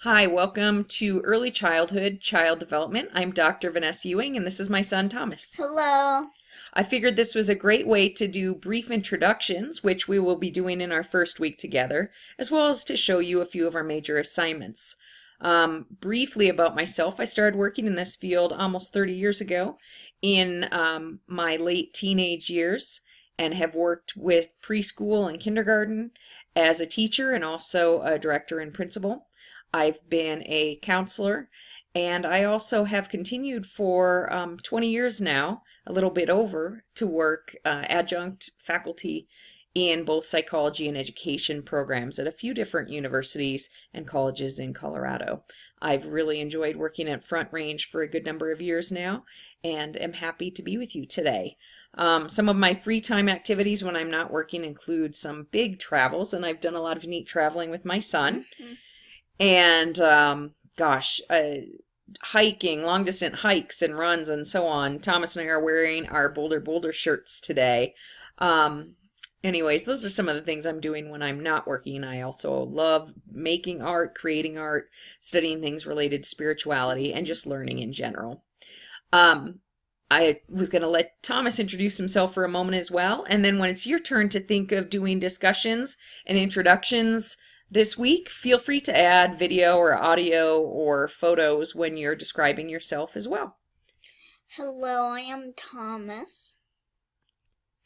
Hi, welcome to Early Childhood Child Development. I'm Dr. Vanessa Ewing, and this is my son Thomas. Hello. I figured this was a great way to do brief introductions, which we will be doing in our first week together, as well as to show you a few of our major assignments. Briefly about myself, I started working in this field almost 30 years ago in my late teenage years and have worked with preschool and kindergarten as a teacher and also a director and principal. I've been a counselor, and I also have continued for 20 years now, a little bit over, to work adjunct faculty in both psychology and education programs at a few different universities and colleges in Colorado. I've really enjoyed working at Front Range for a good number of years now, and am happy to be with you today. Some of my free time activities when I'm not working include some big travels, and I've done a lot of neat traveling with my son. And hiking, long distance hikes and runs and so on. Thomas and I are wearing our Boulder shirts today. Anyways, those are some of the things I'm doing when I'm not working. I also love making art, creating art, studying things related to spirituality, and just learning in general. I was going to let Thomas introduce himself for a moment as well, and then when it's your turn to think of doing discussions and introductions this week, feel free to add video or audio or photos when you're describing yourself as well. Hello, I am Thomas.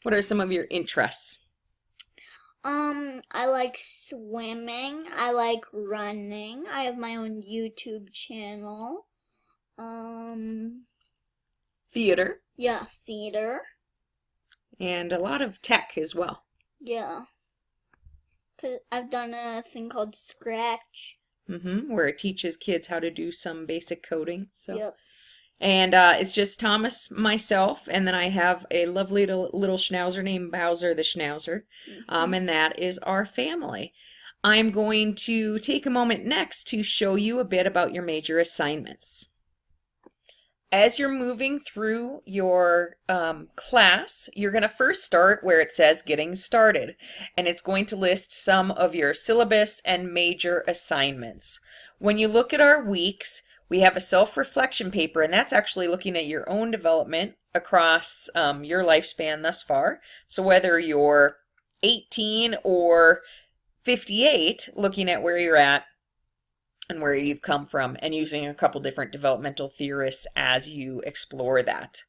What are some of your interests? I like swimming. I like running. I have my own YouTube channel. Theater. Yeah, theater. And a lot of tech as well. Yeah. 'Cause I've done a thing called Scratch. Where it teaches kids how to do some basic coding. Yep. And it's just Thomas, myself, and then I have a lovely little schnauzer named Bowser the Schnauzer, and that is our family. I'm going to take a moment next to show you a bit about your major assignments. As you're moving through your class, you're going to first start where it says Getting Started, and it's going to list some of your syllabus and major assignments. When you look at our weeks, we have a self-reflection paper, and that's actually looking at your own development across your lifespan thus far. So whether you're 18 or 58, looking at where you're at and where you've come from, and using a couple different developmental theorists as you explore that.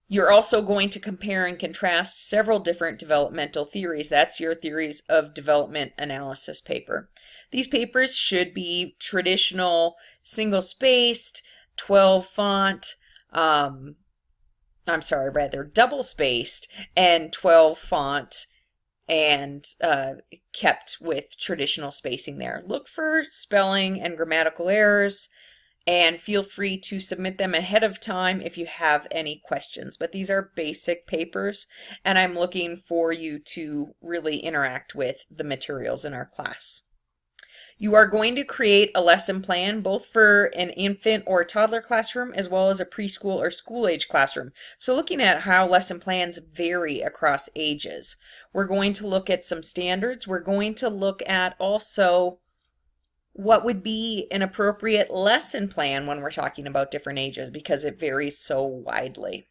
You're also going to compare and contrast several different developmental theories. That's your theories of development analysis paper. These papers should be traditional, single-spaced, 12 font, double-spaced and 12 font, and kept with traditional spacing there. Look for spelling and grammatical errors, and feel free to submit them ahead of time if you have any questions. But these are basic papers, and I'm looking for you to really interact with the materials in our class. You are going to create a lesson plan both for an infant or toddler classroom as well as a preschool or school-age classroom. So looking at how lesson plans vary across ages. We're going to look at some standards. We're going to look at also what would be an appropriate lesson plan when we're talking about different ages, because it varies so widely.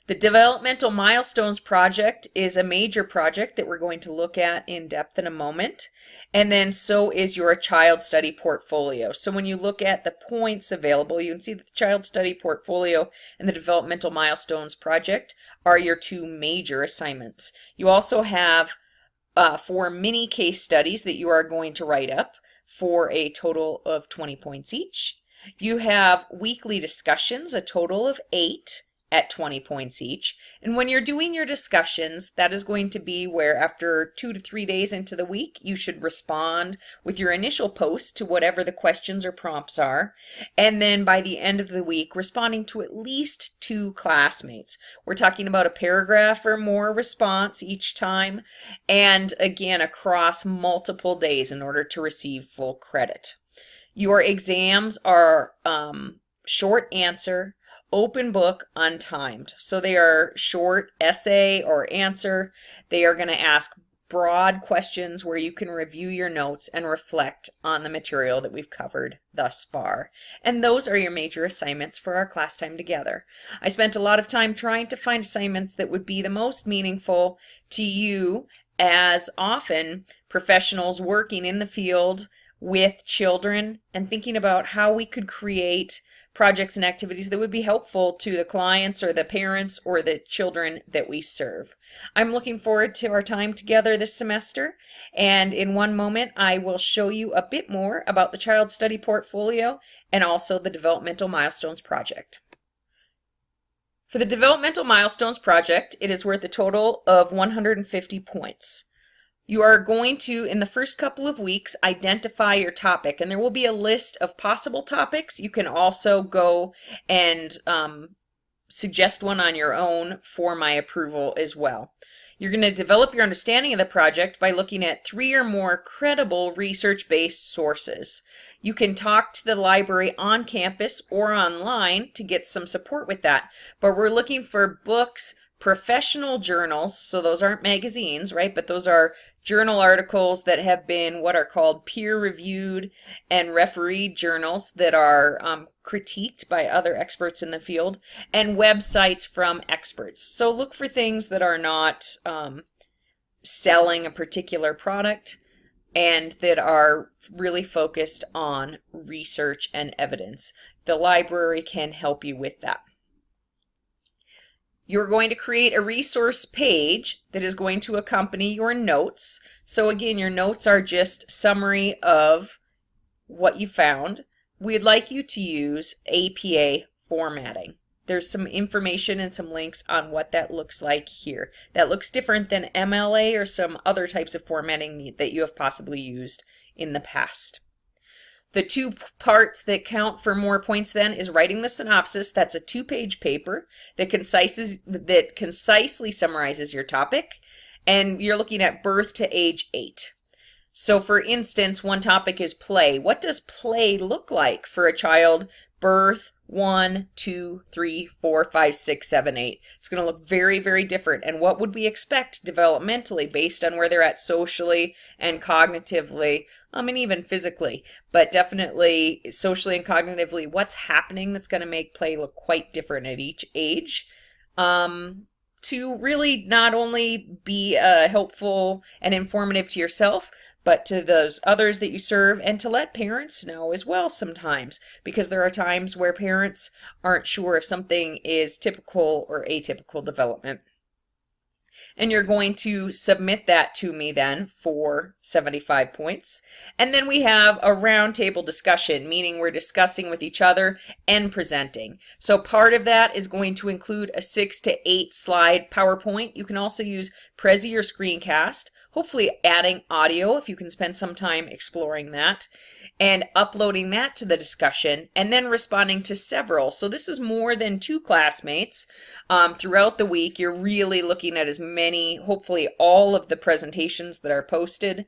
The Developmental Milestones Project is a major project that we're going to look at in depth in a moment. And then so is your child study portfolio. So when you look at the points available, you can see that the child study portfolio and the Developmental Milestones Project are your two major assignments. You also have 4 mini case studies that you are going to write up for a total of 20 points each. You have weekly discussions, a total of 8. At 20 points each. And when you're doing your discussions, that is going to be where after 2 to 3 days into the week, you should respond with your initial post to whatever the questions or prompts are. And then by the end of the week, responding to at least 2 classmates. We're talking about a paragraph or more response each time, and again, across multiple days in order to receive full credit. Your exams are short answer, open book, untimed. So they are short essay or answer. They are going to ask broad questions where you can review your notes and reflect on the material that we've covered thus far. And those are your major assignments for our class time together. I spent a lot of time trying to find assignments that would be the most meaningful to you, as often professionals working in the field with children and thinking about how we could create projects and activities that would be helpful to the clients or the parents or the children that we serve. I'm looking forward to our time together this semester, and in one moment I will show you a bit more about the Child Study Portfolio and also the Developmental Milestones Project. For the Developmental Milestones Project, it is worth a total of 150 points. You are going to, in the first couple of weeks, identify your topic, and there will be a list of possible topics. You can also go and suggest one on your own for my approval as well. You're going to develop your understanding of the project by looking at 3 or more credible research-based sources. You can talk to the library on campus or online to get some support with that, but we're looking for books, professional journals, so those aren't magazines, right? But those are journal articles that have been what are called peer-reviewed and refereed journals that are critiqued by other experts in the field, and websites from experts. So look for things that are not selling a particular product and that are really focused on research and evidence. The library can help you with that. You're going to create a resource page that is going to accompany your notes. So again, your notes are just summary of what you found. We'd like you to use APA formatting. There's some information and some links on what that looks like here. That looks different than MLA or some other types of formatting that you have possibly used in the past. The 2 parts that count for more points then is writing the synopsis. That's a 2-page paper that concisely summarizes your topic, and you're looking at birth to age 8. So for instance, one topic is play. What does play look like for a child birth 1, 2, 3, 4, 5, 6, 7, 8? It's going to look very, very different. And what would we expect developmentally based on where they're at socially and cognitively, and even physically, but definitely socially and cognitively, what's happening that's going to make play look quite different at each age, to really not only be helpful and informative to yourself, but to those others that you serve, and to let parents know as well sometimes, because there are times where parents aren't sure if something is typical or atypical development. And you're going to submit that to me then for 75 points. And then we have a roundtable discussion, meaning we're discussing with each other and presenting. So part of that is going to include a 6 to 8 slide PowerPoint. You can also use Prezi or Screencast, hopefully adding audio if you can spend some time exploring that, and uploading that to the discussion, and then responding to several. So this is more than 2 classmates. Throughout the week, you're really looking at as many, hopefully all of the presentations that are posted,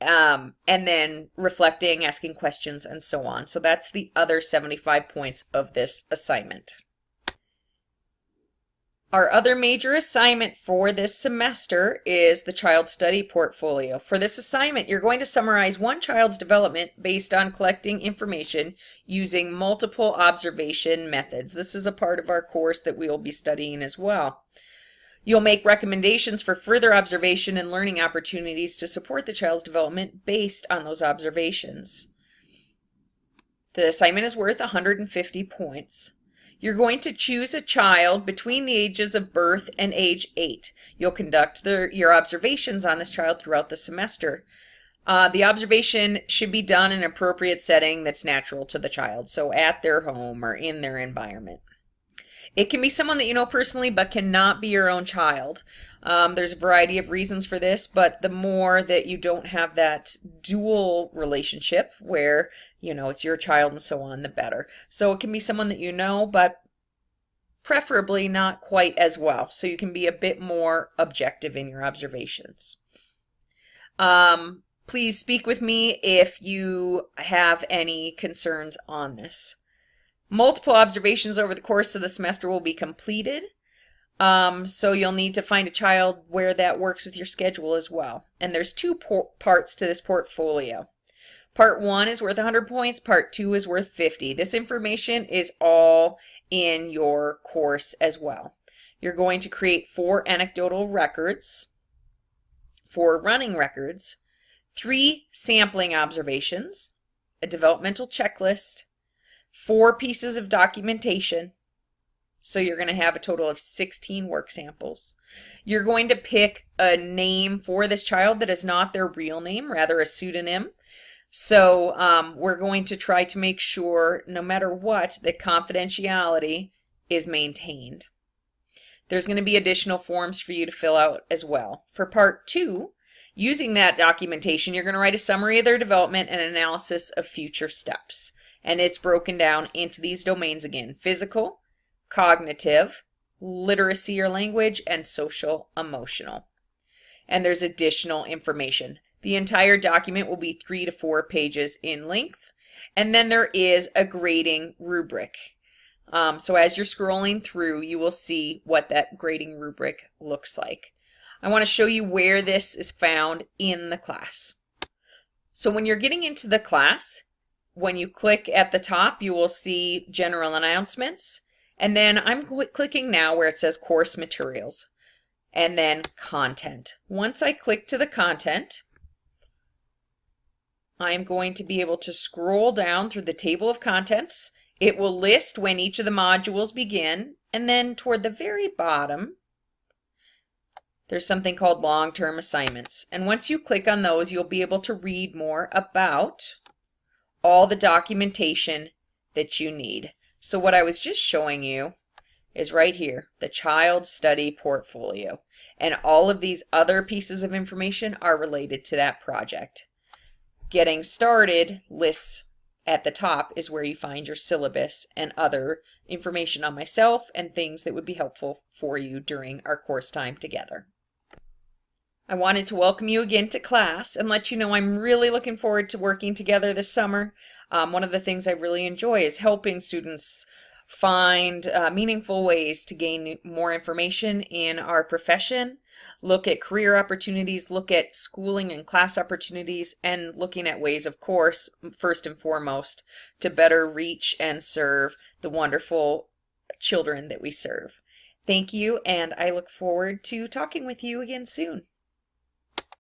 and then reflecting, asking questions, and so on. So that's the other 75 points of this assignment. Our other major assignment for this semester is the Child Study Portfolio. For this assignment, you're going to summarize one child's development based on collecting information using multiple observation methods. This is a part of our course that we will be studying as well. You'll make recommendations for further observation and learning opportunities to support the child's development based on those observations. The assignment is worth 150 points. You're going to choose a child between the ages of birth and age 8. You'll conduct your observations on this child throughout the semester. The observation should be done in an appropriate setting that's natural to the child, so at their home or in their environment. It can be someone that you know personally but cannot be your own child. There's a variety of reasons for this, but the more that you don't have that dual relationship where, you know, it's your child and so on, the better. So it can be someone that you know, but preferably not quite as well. So you can be a bit more objective in your observations. Please speak with me if you have any concerns on this. Multiple observations over the course of the semester will be completed. So you'll need to find a child where that works with your schedule as well. And there's two parts to this portfolio. Part 1 is worth 100 points. Part 2 is worth 50. This information is all in your course as well. You're going to create 4 anecdotal records, 4 running records, 3 sampling observations, a developmental checklist, 4 pieces of documentation. So you're going to have a total of 16 work samples. You're going to pick a name for this child that is not their real name, rather a pseudonym. So we're going to try to make sure, no matter what, that confidentiality is maintained. There's going to be additional forms for you to fill out as well. For part 2, using that documentation, you're going to write a summary of their development and analysis of future steps. And it's broken down into these domains again: physical, cognitive, literacy or language, and social emotional. And there's additional information. The entire document will be 3 to 4 pages in length. And then there is a grading rubric. So as you're scrolling through, you will see what that grading rubric looks like. I want to show you where this is found in the class. So when you're getting into the class, when you click at the top, you will see general announcements. And then I'm clicking now where it says course materials, and then content. Once I click to the content, I'm going to be able to scroll down through the table of contents. It will list when each of the modules begin, and then toward the very bottom, there's something called long-term assignments. And once you click on those, you'll be able to read more about all the documentation that you need. So what I was just showing you is right here, the child study portfolio. And all of these other pieces of information are related to that project. Getting started lists at the top is where you find your syllabus and other information on myself and things that would be helpful for you during our course time together. I wanted to welcome you again to class and let you know I'm really looking forward to working together this summer. One of the things I really enjoy is helping students find meaningful ways to gain more information in our profession, look at career opportunities, look at schooling and class opportunities, and looking at ways, of course, first and foremost, to better reach and serve the wonderful children that we serve. Thank you, and I look forward to talking with you again soon.